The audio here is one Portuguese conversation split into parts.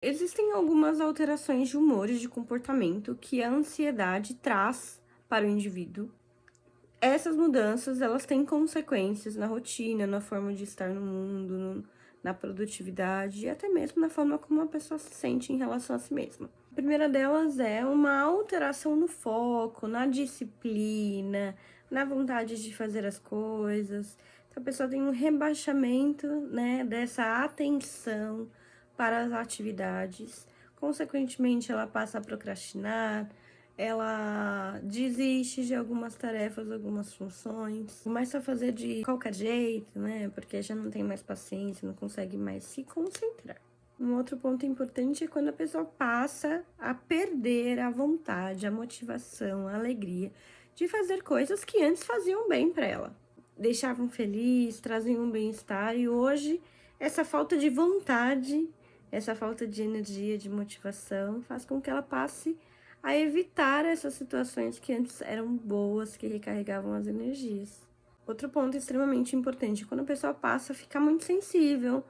Existem algumas alterações de humor e de comportamento que a ansiedade traz para o indivíduo. Essas mudanças, elas têm consequências na rotina, na forma de estar no mundo, na produtividade e até mesmo na forma como a pessoa se sente em relação a si mesma. A primeira delas é uma alteração no foco, na disciplina, na vontade de fazer as coisas. Então, a pessoa tem um rebaixamento, né, dessa atenção para as atividades. Consequentemente, ela passa a procrastinar, ela desiste de algumas tarefas, algumas funções, começa a fazer de qualquer jeito, né? Porque já não tem mais paciência, não consegue mais se concentrar. Um outro ponto importante é quando a pessoa passa a perder a vontade, a motivação, a alegria de fazer coisas que antes faziam bem para ela. Deixavam feliz, traziam um bem-estar e hoje essa falta de vontade, essa falta de energia, de motivação faz com que ela passe a evitar essas situações que antes eram boas, que recarregavam as energias. Outro ponto extremamente importante, quando a pessoa passa a ficar muito sensível,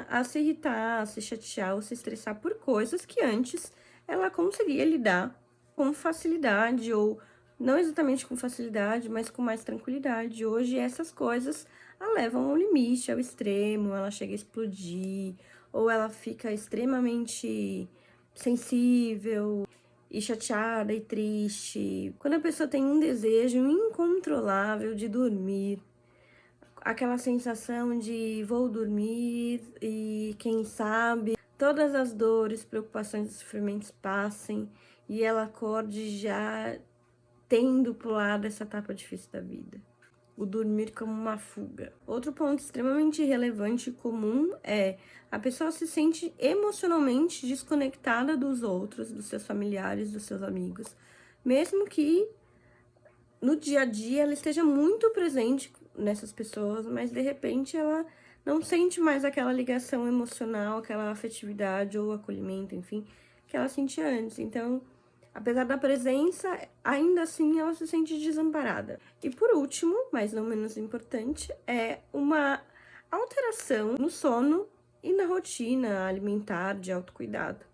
a se irritar, a se chatear ou se estressar por coisas que antes ela conseguia lidar com facilidade, ou não exatamente com facilidade, mas com mais tranquilidade. Hoje essas coisas a levam ao limite, ao extremo, ela chega a explodir, ou ela fica extremamente sensível e chateada e triste. Quando a pessoa tem um desejo incontrolável de dormir, aquela sensação de vou dormir e quem sabe todas as dores, preocupações e sofrimentos passem e ela acorde já tendo pulado essa etapa difícil da vida. O dormir como uma fuga. Outro ponto extremamente relevante e comum é a pessoa se sente emocionalmente desconectada dos outros, dos seus familiares, dos seus amigos, mesmo que no dia a dia ela esteja muito presente nessas pessoas, mas de repente ela não sente mais aquela ligação emocional, aquela afetividade ou acolhimento, enfim, que ela sentia antes. Então, apesar da presença, ainda assim ela se sente desamparada. E por último, mas não menos importante, é uma alteração no sono e na rotina alimentar de autocuidado.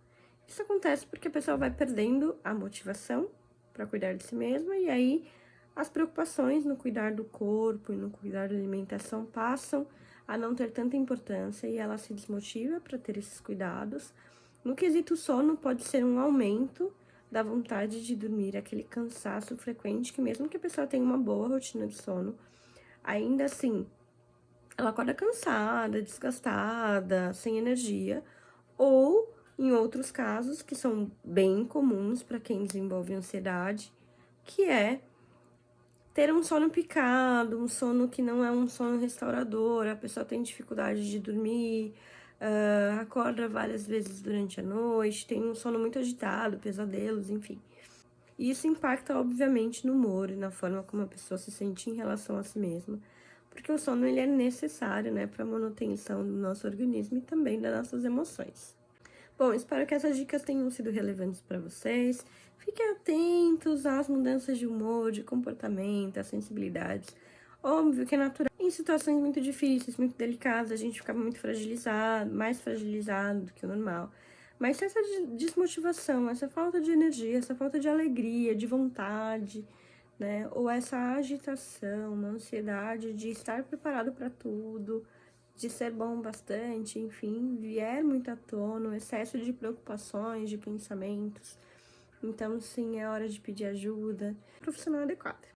Isso acontece porque a pessoa vai perdendo a motivação para cuidar de si mesma e aí as preocupações no cuidar do corpo e no cuidar da alimentação passam a não ter tanta importância e ela se desmotiva para ter esses cuidados. No quesito sono, pode ser um aumento da vontade de dormir, aquele cansaço frequente que mesmo que a pessoa tenha uma boa rotina de sono, ainda assim, ela acorda cansada, desgastada, sem energia, ou em outros casos que são bem comuns para quem desenvolve ansiedade, que é ter um sono picado, um sono que não é um sono restaurador, a pessoa tem dificuldade de dormir, acorda várias vezes durante a noite, tem um sono muito agitado, pesadelos, enfim. E isso impacta, obviamente, no humor e na forma como a pessoa se sente em relação a si mesma, porque o sono ele é necessário, né, para a manutenção do nosso organismo e também das nossas emoções. Bom, espero que essas dicas tenham sido relevantes para vocês. Fiquem atentos às mudanças de humor, de comportamento, às sensibilidades. Óbvio que é natural. Em situações muito difíceis, muito delicadas, a gente fica muito fragilizado, mais fragilizado do que o normal. Mas se essa desmotivação, essa falta de energia, essa falta de alegria, de vontade, né, ou essa agitação, uma ansiedade de estar preparado para tudo, de ser bom bastante, enfim, vier muito à tona, o excesso de preocupações, de pensamentos. Então, sim, é hora de pedir ajuda profissional adequada.